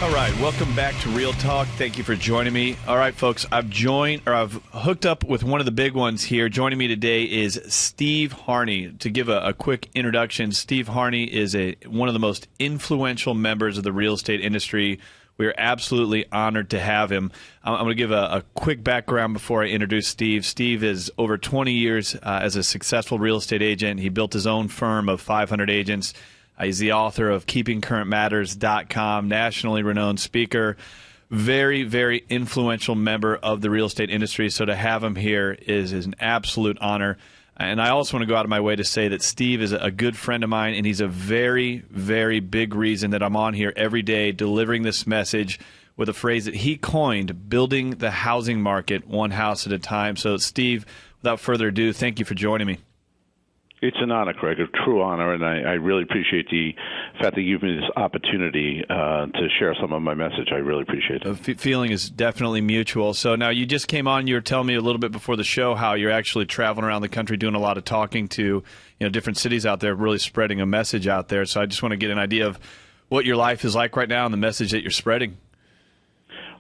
All right, welcome back to Real Talk. Thank you for joining me. All right, folks, I've hooked up with one of the big ones here. Joining me today is Steve Harney. To give a quick introduction, Steve Harney is one of the most influential members of the real estate industry. We are absolutely honored to have him. I'm going to give a quick background before I introduce Steve. Steve is over 20 years as a successful real estate agent. He built his own firm of 500 agents. He's the author of KeepingCurrentMatters.com, nationally renowned speaker, very, very influential member of the real estate industry. So to have him here is an absolute honor. And I also want to go out of my way to say that Steve is a good friend of mine, and he's a very, very big reason that I'm on here every day delivering this message with a phrase that he coined, building the housing market one house at a time. So, Steve, without further ado, thank you for joining me. It's an honor, Craig, a true honor, and I really appreciate the fact that you gave me this opportunity to share some of my message. I really appreciate it. The feeling is definitely mutual. So now you just came on. You were telling me a little bit before the show how you're actually traveling around the country doing a lot of talking to different cities out there, really spreading a message out there. So I just want to get an idea of what your life is like right now and the message that you're spreading.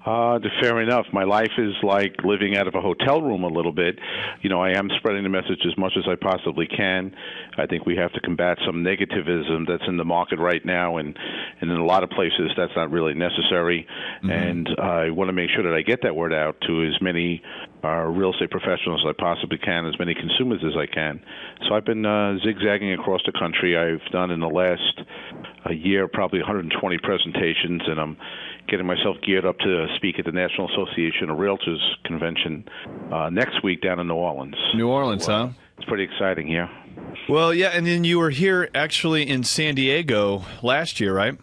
Fair enough. My life is like living out of a hotel room a little bit. I am spreading the message as much as I possibly can. I think we have to combat some negativism that's in the market right now, and in a lot of places that's not really necessary. Mm-hmm. And I want to make sure that I get that word out to as many real estate professionals as I possibly can, as many consumers as I can. So I've been zigzagging across the country. I've done in the last year probably 120 presentations, and I'm getting myself geared up to speak at the National Association of Realtors Convention next week down in New Orleans. New Orleans, so, huh? It's pretty exciting, yeah. Well, yeah, and then you were here actually in San Diego last year, right?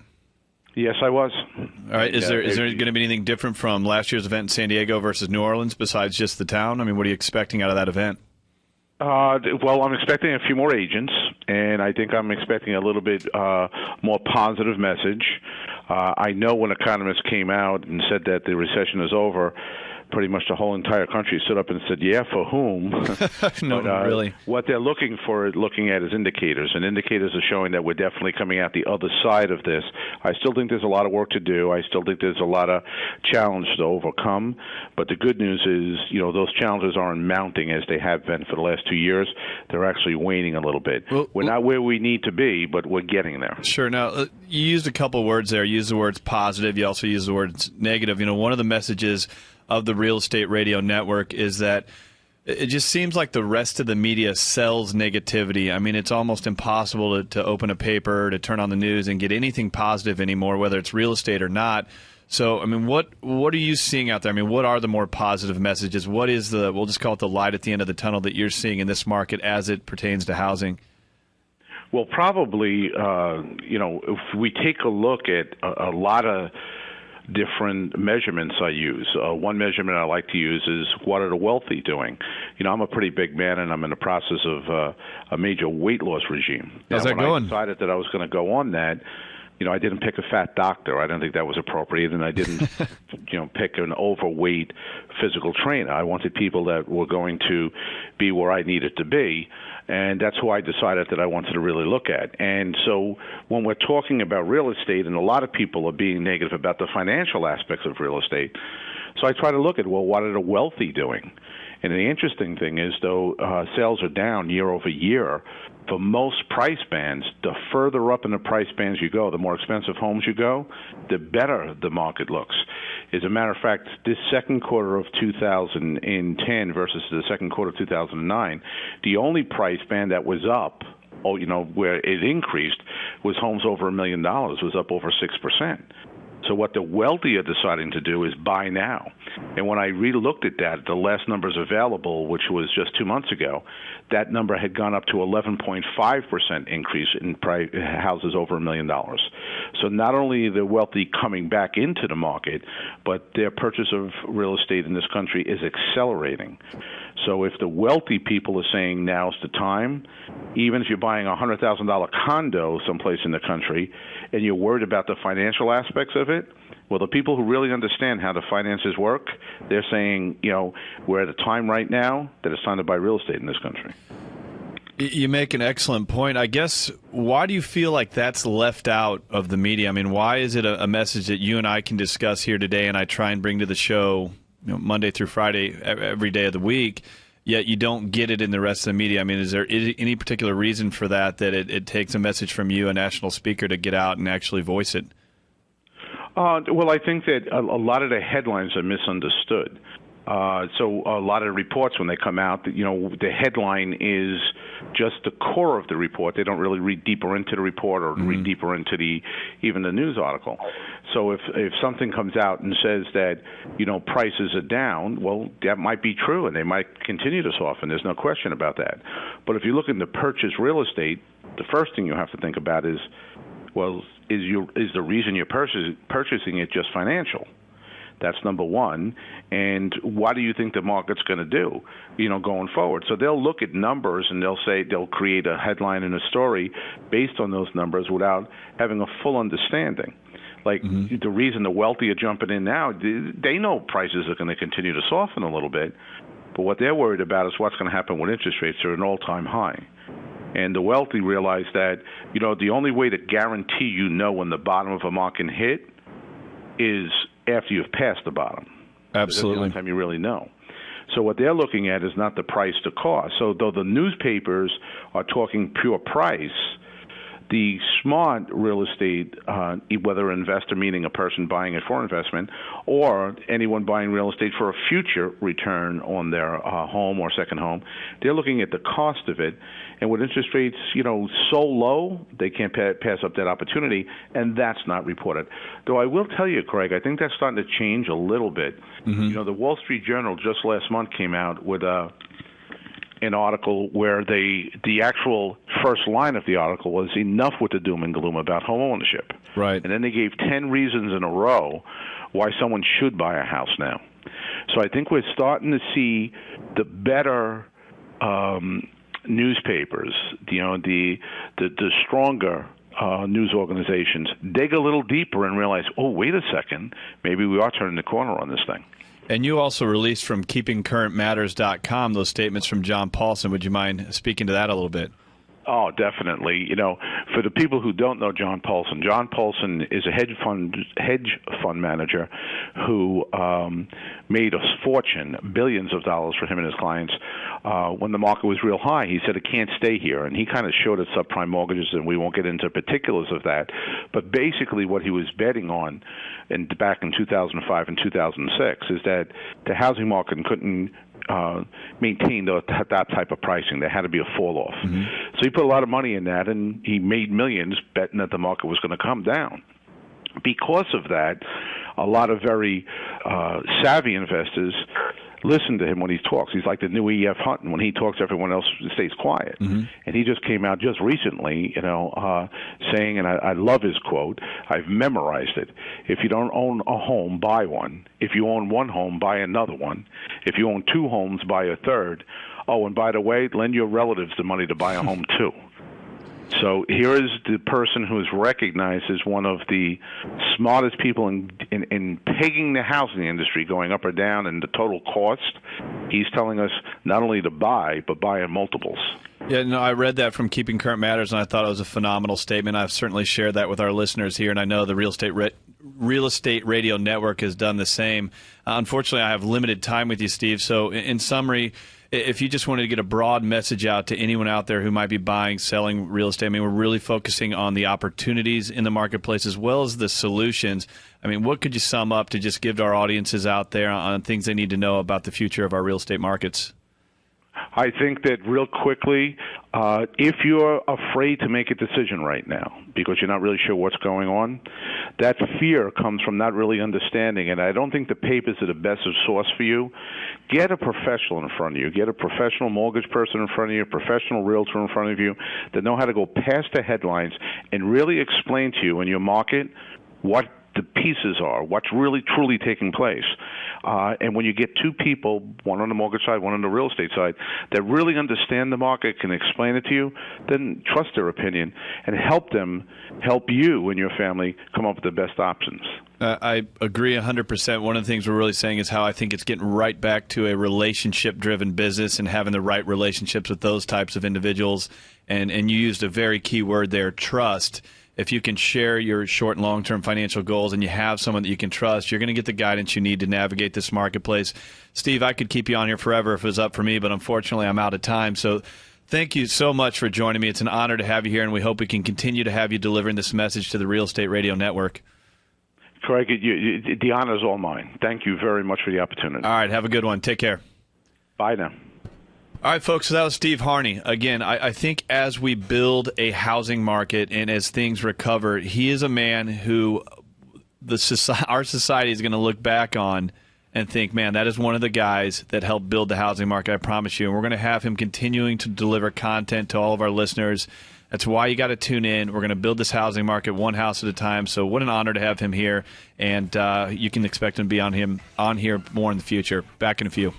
Yes, I was. All right. Is there going to be anything different from last year's event in San Diego versus New Orleans besides just the town? I mean, what are you expecting out of that event? Well, I'm expecting a few more agents, and I think I'm expecting a little bit more positive message. I know when economists came out and said that the recession is over, pretty much the whole entire country stood up and said, yeah, for whom? No, but, really. What they're looking at is indicators, and indicators are showing that we're definitely coming out the other side of this. I still think there's a lot of work to do. I still think there's a lot of challenges to overcome, but the good news is, those challenges aren't mounting as they have been for the last 2 years. They're actually waning a little bit. We're not where we need to be, but we're getting there. Sure. Now, you used a couple words there. You used the words positive. You also used the words negative. One of the messages of the Real Estate Radio Network is that it just seems like the rest of the media sells negativity. I mean, it's almost impossible to open a paper, to turn on the news and get anything positive anymore, whether it's real estate or not. So, I mean, what are you seeing out there? I mean, what are the more positive messages? What is we'll just call it the light at the end of the tunnel that you're seeing in this market as it pertains to housing? Well, probably, if we take a look at a lot of different measurements I use. One measurement I like to use is what are the wealthy doing? I'm a pretty big man, and I'm in the process of a major weight loss regime. How's that going? I decided that I was going to go on that, I didn't pick a fat doctor. I don't think that was appropriate, and I didn't, pick an overweight physical trainer. I wanted people that were going to be where I needed to be, and that's who I decided that I wanted to really look at. And so when we're talking about real estate, and a lot of people are being negative about the financial aspects of real estate, so I try to look at, what are the wealthy doing? And the interesting thing is, though, sales are down year over year for most price bands. The further up in the price bands you go, the more expensive homes you go, the better the market looks. As a matter of fact, this second quarter of 2010 versus the second quarter of 2009, the only price band that was up, where it increased, was homes over $1 million, was up over 6%. So what the wealthy are deciding to do is buy now. And when I re-looked at that, the last numbers available, which was just 2 months ago, that number had gone up to 11.5% increase in houses over $1 million. So not only are the wealthy coming back into the market, but their purchase of real estate in this country is accelerating. So if the wealthy people are saying now's the time, even if you're buying a $100,000 condo someplace in the country and you're worried about the financial aspects of it, well, the people who really understand how the finances work, they're saying, we're at a time right now that it's time to buy real estate in this country. You make an excellent point. I guess, why do you feel like that's left out of the media? I mean, why is it a message that you and I can discuss here today and I try and bring to the show Monday through Friday, every day of the week, yet you don't get it in the rest of the media? I mean, is there any particular reason for that it takes a message from you, a national speaker, to get out and actually voice it? Well, I think that a lot of the headlines are misunderstood. So a lot of reports, when they come out, the headline is just the core of the report. They don't really read deeper into the report or read deeper into even the news article. So if something comes out and says that, prices are down, well, that might be true, and they might continue to soften. There's no question about that. But if you look into purchase real estate, the first thing you have to think about is, well, is the reason you're purchasing it just financial? That's number one. And what do you think the market's going to do, going forward? So they'll look at numbers and they'll create a headline and a story based on those numbers without having a full understanding. Like the reason the wealthy are jumping in now, they know prices are going to continue to soften a little bit, but what they're worried about is what's going to happen when interest rates are at an all-time high. And the wealthy realize that, the only way to guarantee when the bottom of a market hit is after you've passed the bottom. Absolutely. That's the only time you really know. So what they're looking at is not the price to cost. So though the newspapers are talking pure price, the smart real estate, whether an investor, meaning a person buying it for investment, or anyone buying real estate for a future return on their home or second home, they're looking at the cost of it. And with interest rates, so low, they can't pass up that opportunity, and that's not reported. Though I will tell you, Craig, I think that's starting to change a little bit. The Wall Street Journal just last month came out with an article where the actual first line of the article was enough with the doom and gloom about home ownership. Right. And then they gave 10 reasons in a row why someone should buy a house now. So I think we're starting to see the better newspapers, the stronger news organizations dig a little deeper and realize, oh, wait a second, maybe we are turning the corner on this thing. And you also released from keepingcurrentmatters.com those statements from John Paulson. Would you mind speaking to that a little bit? Oh, definitely. For the people who don't know John Paulson is a hedge fund manager who made a fortune, billions of dollars for him and his clients when the market was real high. He said it can't stay here, and he kind of showed us subprime mortgages, and we won't get into particulars of that. But basically what he was betting on back in 2005 and 2006 is that the housing market couldn't maintain that type of pricing. There had to be a fall off. So he put a lot of money in that, and he made millions betting that the market was going to come down. Because of that, a lot of very savvy investors listen to him when he talks. He's like the new E.F. Hutton. When he talks, everyone else stays quiet. And he just came out just recently, saying, and I love his quote, I've memorized it. If you don't own a home, buy one. If you own one home, buy another one. If you own two homes, buy a third. Oh, and by the way, lend your relatives the money to buy a home too. So here is the person who is recognized as one of the smartest people in pegging the housing industry, going up or down, and the total cost. He's telling us not only to buy, but buy in multiples. Yeah, no, I read that from Keeping Current Matters, and I thought it was a phenomenal statement. I've certainly shared that with our listeners here, and I know the Real Estate Radio Network has done the same. Unfortunately, I have limited time with you, Steve. So in summary, if you just wanted to get a broad message out to anyone out there who might be buying, selling real estate, I mean, we're really focusing on the opportunities in the marketplace as well as the solutions. I mean, what could you sum up to just give to our audiences out there on things they need to know about the future of our real estate markets? I think that real quickly, if you're afraid to make a decision right now because you're not really sure what's going on, that fear comes from not really understanding. And I don't think the papers are the best source for you. Get a professional in front of you. Get a professional mortgage person in front of you, a professional realtor in front of you that know how to go past the headlines and really explain to you in your market what the pieces are, what's really truly taking place. And when you get two people, one on the mortgage side, one on the real estate side, that really understand the market, can explain it to you, then trust their opinion and help you and your family come up with the best options. I agree 100%. One of the things we're really saying is how I think it's getting right back to a relationship-driven business and having the right relationships with those types of individuals. And you used a very key word there, trust. If you can share your short and long-term financial goals and you have someone that you can trust, you're going to get the guidance you need to navigate this marketplace. Steve, I could keep you on here forever if it was up for me, but unfortunately I'm out of time. So thank you so much for joining me. It's an honor to have you here, and we hope we can continue to have you delivering this message to the Real Estate Radio Network. Craig, the honor is all mine. Thank you very much for the opportunity. All right, have a good one. Take care. Bye now. All right, folks, so that was Steve Harney. Again, I think as we build a housing market and as things recover, he is a man who our society is going to look back on and think, man, that is one of the guys that helped build the housing market, I promise you. And we're going to have him continuing to deliver content to all of our listeners. That's why you got to tune in. We're going to build this housing market one house at a time. So what an honor to have him here. And you can expect him to be on here more in the future. Back in a few.